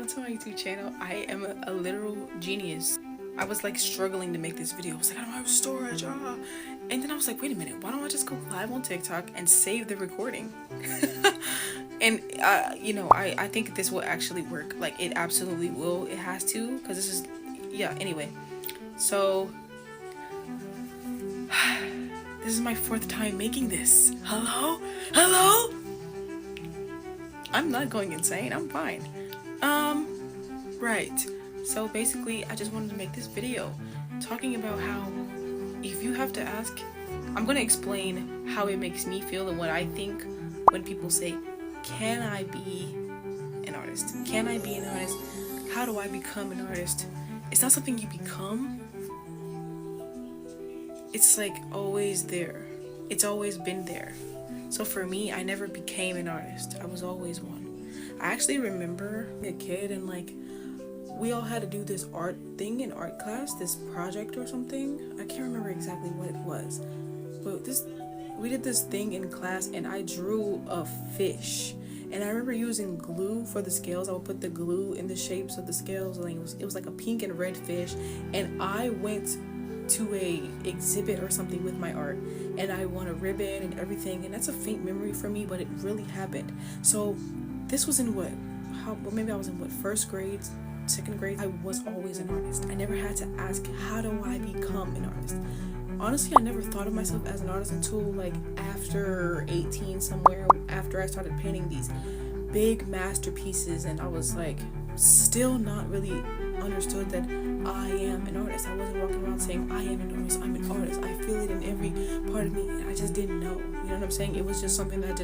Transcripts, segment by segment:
welcome to my YouTube channel. I am a literal genius. I was like struggling to make this video. I was like, I don't have storage, and then I was like, wait a minute, why don't I just go live on TikTok and save the recording? And I think this will actually work. Like, it absolutely will. It has to, because this is, yeah, anyway. So this is my 4th time making this. Hello. I'm not going insane. I'm fine. Right. So basically, I just wanted to make this video talking about how if you have to ask, I'm going to explain how it makes me feel and what I think when people say, can I be an artist? Can I be an artist? How do I become an artist? It's not something you become. It's like always there. It's always been there. So for me, I never became an artist. I was always one. I actually remember a kid and like we all had to do this art thing in art class, this project or something. I can't remember exactly what it was. But we did this thing in class and I drew a fish. And I remember using glue for the scales. I would put the glue in the shapes of the scales. Like it was like a pink and red fish. And I went to a exhibit or something with my art and I won a ribbon and everything, and that's a faint memory for me, but it really happened. So this was in maybe I was in first grade, second grade. I was always an artist. I never had to ask, how do I become an artist? Honestly, I never thought of myself as an artist until like after 18 somewhere, after I started painting these big masterpieces, and I was like still not really understood that I am an artist. I wasn't walking around saying I am an artist, I'm an artist. I feel it in every part of me and I just didn't know. You know what I'm saying? It was just something that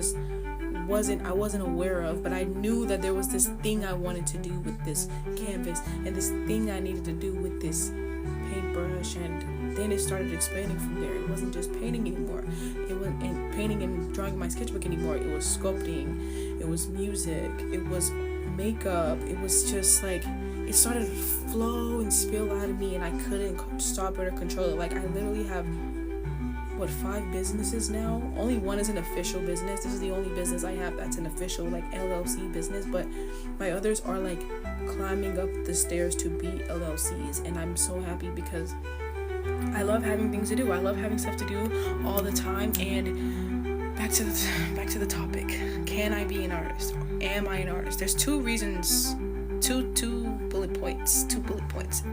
I wasn't aware of, but I knew that there was this thing I wanted to do with this canvas and this thing I needed to do with this paintbrush, and then it started expanding from there. It wasn't just painting anymore. It wasn't painting and drawing my sketchbook anymore. It was sculpting, it was music, it was makeup. It was just like it started to flow and spill out of me and I couldn't stop it or control it. Like I literally have 5 businesses now. Only one is an official business. This is the only business I have that's an official like LLC business, but my others are like climbing up the stairs to be LLCs, and I'm so happy because I love having things to do. I love having stuff to do all the time. And back to the topic. Can I be an artist? Am I an artist? There's 2 reasons, two bullet points.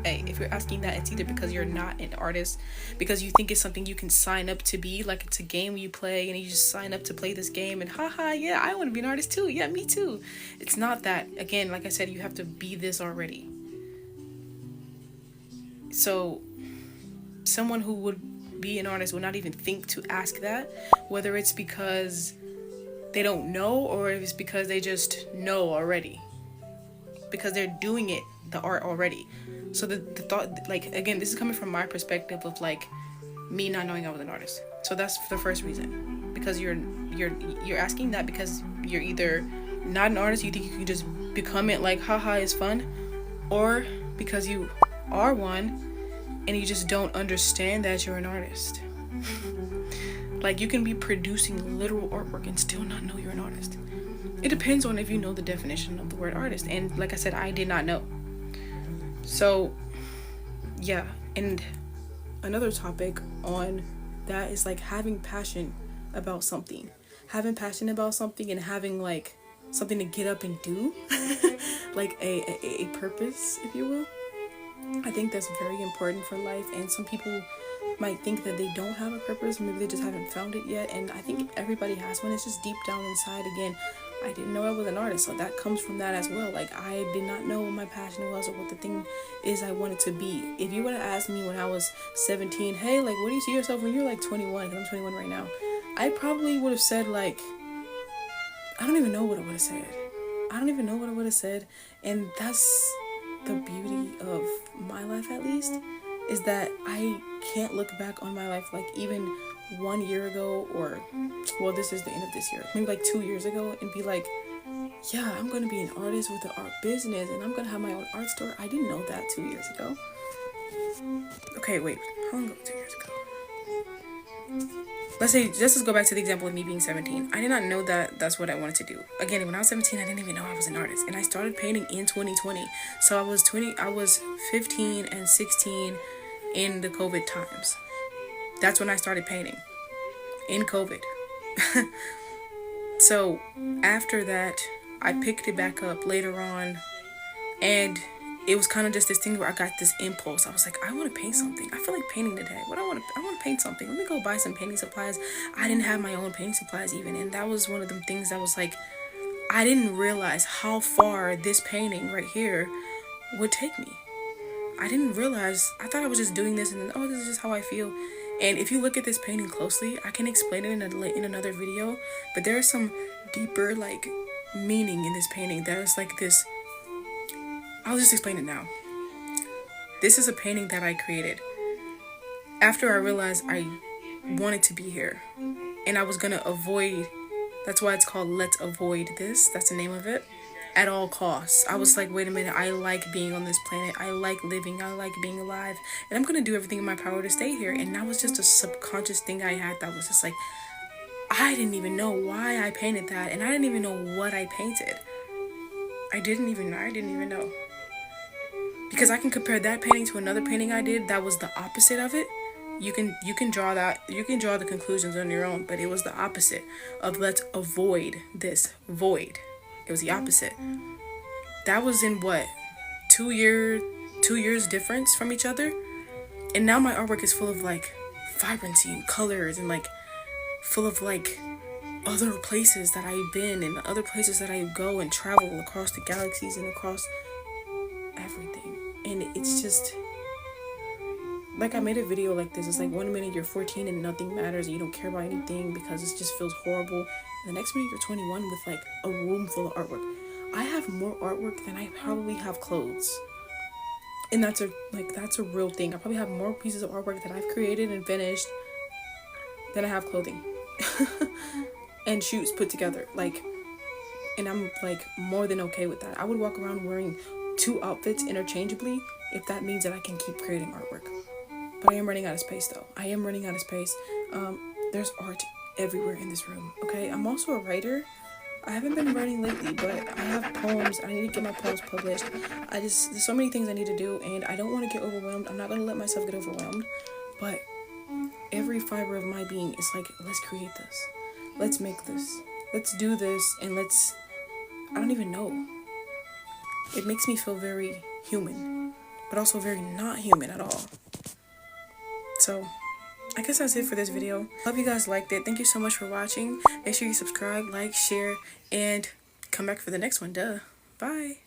Hey, if you're asking that, it's either because you're not an artist, because you think it's something you can sign up to be, like it's a game you play and you just sign up to play this game and haha, yeah, I want to be an artist too. Yeah, me too. It's not that. Again, like I said, you have to be this already. So someone who would be an artist would not even think to ask that, whether it's because they don't know or if it's because they just know already, because they're doing the art already. So the thought, like, again, this is coming from my perspective of like me not knowing I was an artist. So that's the first reason, because you're asking that because you're either not an artist, you think you can just become it, like haha, it's fun, or because you are one and you just don't understand that you're an artist. Like, you can be producing literal artwork and still not know you're an artist. It depends on if you know the definition of the word artist. And like I said, I did not know. So, yeah. And another topic on that is like having passion about something. Having passion about something and having like something to get up and do. Like a purpose, if you will. I think that's very important for life, and some people might think that they don't have a purpose, maybe they just haven't found it yet, and I think everybody has one. It's just deep down inside. Again, I didn't know I was an artist, so that comes from that as well. Like, I did not know what my passion was or what the thing is I wanted to be. If you would have asked me when I was 17, hey, like, where do you see yourself when you're like 21, because I'm 21 right now, I probably would have said like, I don't even know what I would have said. And that's the beauty of my life, at least, is that I can't look back on my life like even 1 year ago, or well, this is the end of this year, maybe like 2 years ago, and be like, yeah, I'm gonna be an artist with an art business and I'm gonna have my own art store. I didn't know that 2 years ago. Okay, wait, how long ago? 2 years ago. let's just go back to the example of me being 17. I did not know that that's what I wanted to do. Again, when I was 17, I didn't even know I was an artist, and I started painting in 2020. So I was 15 and 16 in the COVID times. That's when I started painting, in COVID. So after that, I picked it back up later on, and it was kind of just this thing where I got this impulse. I was like, I want to paint something. I feel like painting today. I want to paint something. Let me go buy some painting supplies. I didn't have my own painting supplies even, and that was one of them things that was like, I didn't realize how far this painting right here would take me. I didn't realize. I thought I was just doing this and then, oh, this is just how I feel. And if you look at this painting closely, I can explain it in another video, but there's some deeper like meaning in this painting. There's like this, I'll just explain it now. This is a painting that I created after I realized I wanted to be here and I was gonna avoid, that's why it's called Let's Avoid This, that's the name of it, at all costs. I was like, wait a minute, I like being on this planet, I like living, I like being alive, and I'm gonna do everything in my power to stay here. And that was just a subconscious thing I had that was just like, I didn't even know why I painted that, and I didn't even know what I painted. I didn't even know. Because I can compare that painting to another painting I did that was the opposite of it. You can draw the conclusions on your own, but it was the opposite of let's avoid this void. It was the opposite. That was in what, 2 years difference from each other, and now my artwork is full of like vibrancy and colors and like full of like other places that I've been and other places that I go and travel across the galaxies and across everything. And it's just like, I made a video like this. It's like 1 minute you're 14 and nothing matters and you don't care about anything because it just feels horrible, and the next minute you're 21 with like a room full of artwork. I have more artwork than I probably have clothes, and that's a real thing. I probably have more pieces of artwork that I've created and finished than I have clothing and shoes put together, like, and I'm like more than okay with that. I would walk around wearing 2 outfits interchangeably if that means that I can keep creating artwork. But I am running out of space though. There's art everywhere in this room, okay? I'm also a writer. I haven't been writing lately, but I have poems. I need to get my poems published. There's so many things I need to do, and I don't want to get overwhelmed. I'm not going to let myself get overwhelmed, but every fiber of my being is like, let's create this. Let's make this. Let's do this, and I don't even know. It makes me feel very human, but also very not human at all. So, I guess that's it for this video. Hope you guys liked it. Thank you so much for watching. Make sure you subscribe, like, share, and come back for the next one. Duh. Bye.